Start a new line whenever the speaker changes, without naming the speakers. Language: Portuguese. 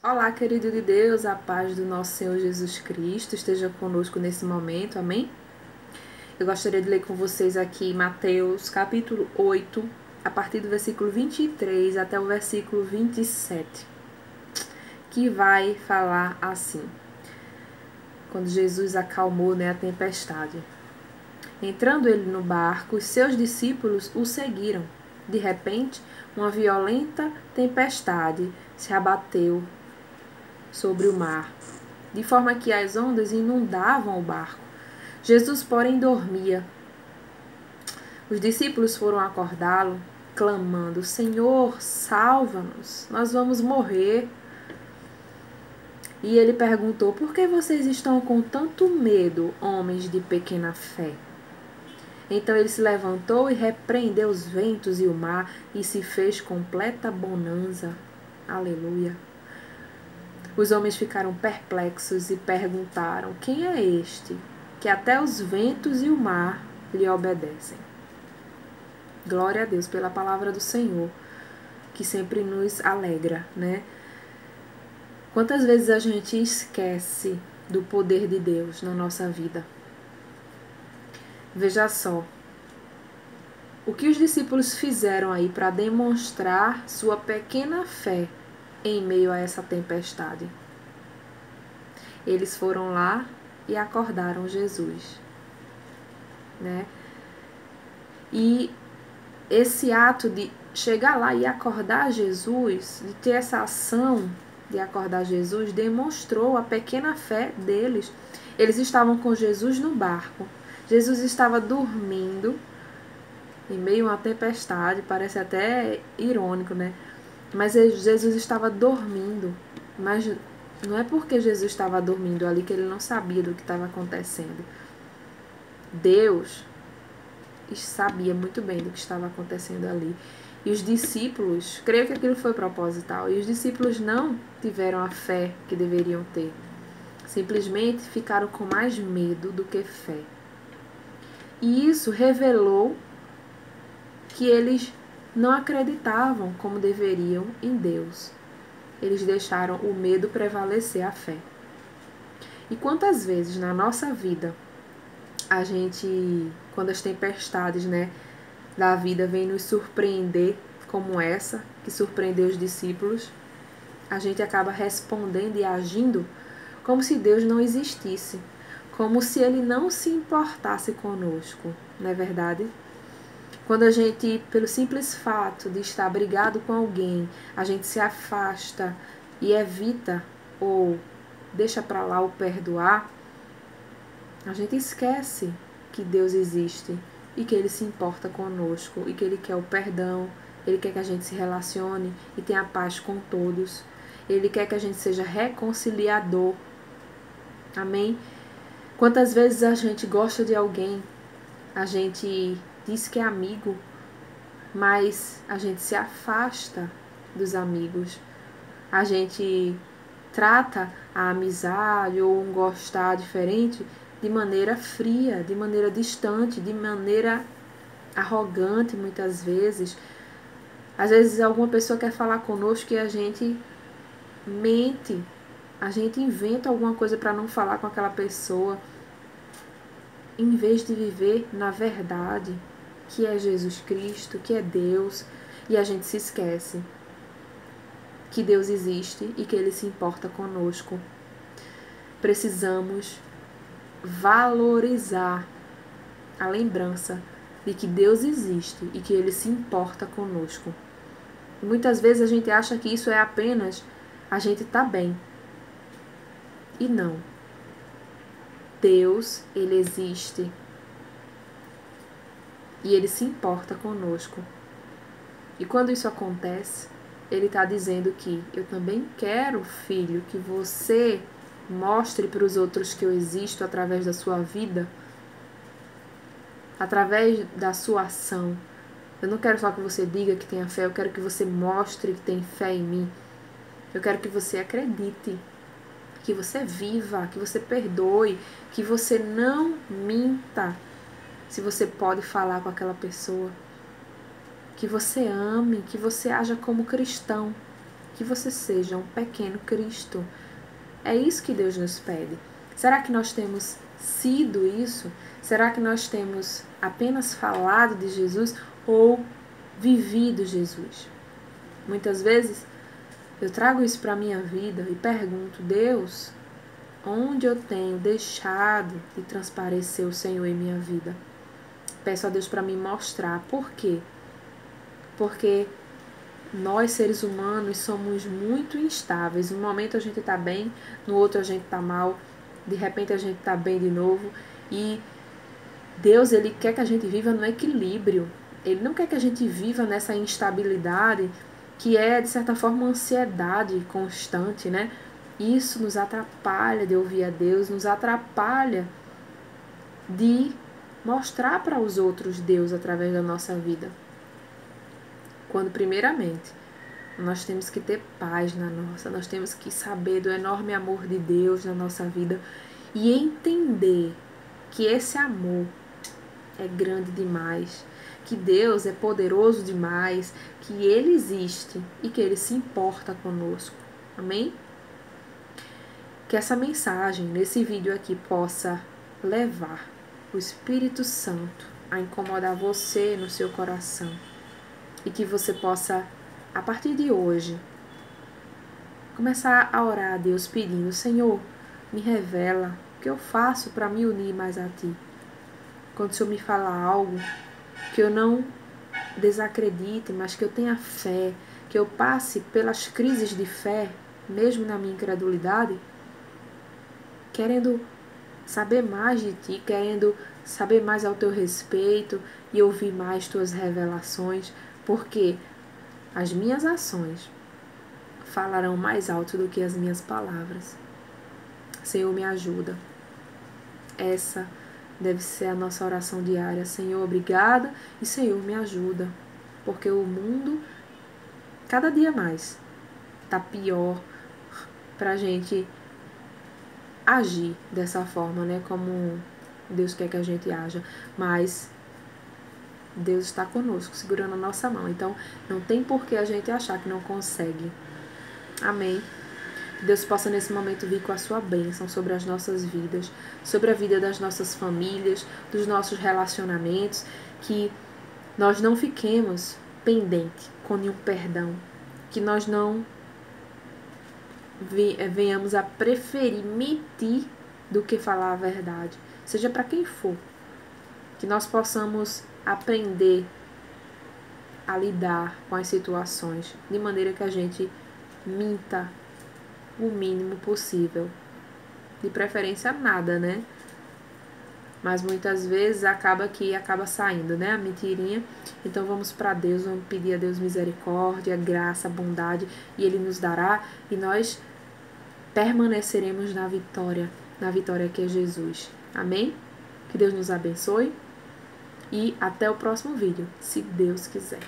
Olá, querido de Deus, a paz do nosso Senhor Jesus Cristo esteja conosco nesse momento, amém? Eu gostaria de ler com vocês aqui Mateus capítulo 8, a partir do versículo 23 até o versículo 27, que vai falar assim: quando Jesus acalmou a tempestade. Entrando ele no barco, os seus discípulos o seguiram. De repente, uma violenta tempestade se abateu sobre o mar, de forma que as ondas inundavam o barco. Jesus, porém, dormia. Os discípulos foram acordá-lo, clamando: Senhor, salva-nos, nós vamos morrer. E ele perguntou: Por que vocês estão com tanto medo, homens de pequena fé? Então ele se levantou e repreendeu os ventos e o mar, e se fez completa bonança. Aleluia. Os homens ficaram perplexos e perguntaram: Quem é este, que até os ventos e o mar lhe obedecem? Glória a Deus pela palavra do Senhor, que sempre nos alegra, né? Quantas vezes a gente esquece do poder de Deus na nossa vida? Veja só, o que os discípulos fizeram aí para demonstrar sua pequena fé em meio a essa tempestade? Eles foram lá e acordaram Jesus, né? E esse ato de chegar lá e acordar Jesus, de ter essa ação de acordar Jesus, demonstrou a pequena fé deles. Eles estavam com Jesus no barco. Jesus estava dormindo em meio a uma tempestade, parece até irônico, né? Mas Jesus estava dormindo. Mas não é porque Jesus estava dormindo ali que ele não sabia do que estava acontecendo. Deus sabia muito bem do que estava acontecendo ali. E os discípulos, creio que aquilo foi proposital, e os discípulos não tiveram a fé que deveriam ter. Simplesmente ficaram com mais medo do que fé. E isso revelou que eles não acreditavam como deveriam em Deus. Eles deixaram o medo prevalecer a fé. E quantas vezes na nossa vida a gente, quando as tempestades, da vida vêm nos surpreender, como essa, que surpreendeu os discípulos, a gente acaba respondendo e agindo como se Deus não existisse, como se Ele não se importasse conosco, não é verdade? Quando a gente, pelo simples fato de estar brigado com alguém, a gente se afasta e evita ou deixa para lá o perdoar, a gente esquece que Deus existe e que Ele se importa conosco e que Ele quer o perdão, Ele quer que a gente se relacione e tenha paz com todos. Ele quer que a gente seja reconciliador. Amém? Quantas vezes a gente gosta de alguém, a gente diz que é amigo, mas a gente se afasta dos amigos. A gente trata a amizade ou um gostar diferente de maneira fria, de maneira distante, de maneira arrogante muitas vezes. Às vezes alguma pessoa quer falar conosco e a gente mente, a gente inventa alguma coisa para não falar com aquela pessoa, em vez de viver na verdade, que é Jesus Cristo, que é Deus, e a gente se esquece que Deus existe e que Ele se importa conosco. Precisamos valorizar a lembrança de que Deus existe e que Ele se importa conosco. E muitas vezes a gente acha que isso é apenas a gente tá bem. E não. Deus, Ele existe e Ele se importa conosco. E quando isso acontece, Ele está dizendo que eu também quero, filho, que você mostre para os outros que eu existo através da sua vida, através da sua ação. Eu não quero só que você diga que tenha fé, eu quero que você mostre que tem fé em mim. Eu quero que você acredite, que você viva, que você perdoe, que você não minta se você pode falar com aquela pessoa. Que você ame, que você haja como cristão, que você seja um pequeno Cristo. É isso que Deus nos pede. Será que nós temos sido isso? Será que nós temos apenas falado de Jesus ou vivido Jesus? Muitas vezes eu trago isso para a minha vida e pergunto: Deus, onde eu tenho deixado de transparecer o Senhor em minha vida? Peço a Deus para me mostrar. Por quê? Porque nós, seres humanos, somos muito instáveis. Um momento a gente está bem, no outro a gente está mal, de repente a gente está bem de novo. E Deus, Ele quer que a gente viva no equilíbrio. Ele não quer que a gente viva nessa instabilidade, que é, de certa forma, uma ansiedade constante, né? Isso nos atrapalha de ouvir a Deus, nos atrapalha de mostrar para os outros Deus através da nossa vida. Quando, primeiramente, nós temos que ter paz na nossa, nós temos que saber do enorme amor de Deus na nossa vida e entender que esse amor é grande demais, que Deus é poderoso demais, que Ele existe e que Ele se importa conosco. Amém? Que essa mensagem, nesse vídeo aqui, possa levar o Espírito Santo a incomodar você no seu coração e que você possa, a partir de hoje, começar a orar a Deus pedindo: Senhor, me revela o que eu faço para me unir mais a Ti. Quando o Senhor me fala algo, que eu não desacredite, mas que eu tenha fé, que eu passe pelas crises de fé, mesmo na minha incredulidade, querendo saber mais de Ti, querendo saber mais ao Teu respeito e ouvir mais Tuas revelações, porque as minhas ações falarão mais alto do que as minhas palavras. Senhor, me ajuda. Essa deve ser a nossa oração diária. Senhor, obrigada e Senhor, me ajuda. Porque o mundo, cada dia mais, tá pior pra gente agir dessa forma, né? Como Deus quer que a gente haja. Mas Deus está conosco, segurando a nossa mão. Então, não tem por que a gente achar que não consegue. Amém. Que Deus possa nesse momento vir com a sua bênção sobre as nossas vidas, sobre a vida das nossas famílias, dos nossos relacionamentos, que nós não fiquemos pendentes com nenhum perdão, que nós não venhamos a preferir mentir do que falar a verdade, seja para quem for, que nós possamos aprender a lidar com as situações de maneira que a gente minta o mínimo possível, de preferência nada, né? Mas muitas vezes acaba saindo, né, a mentirinha. Então vamos para Deus, vamos pedir a Deus misericórdia, graça, bondade, e Ele nos dará, e nós permaneceremos na vitória que é Jesus. Amém? Que Deus nos abençoe e até o próximo vídeo, se Deus quiser.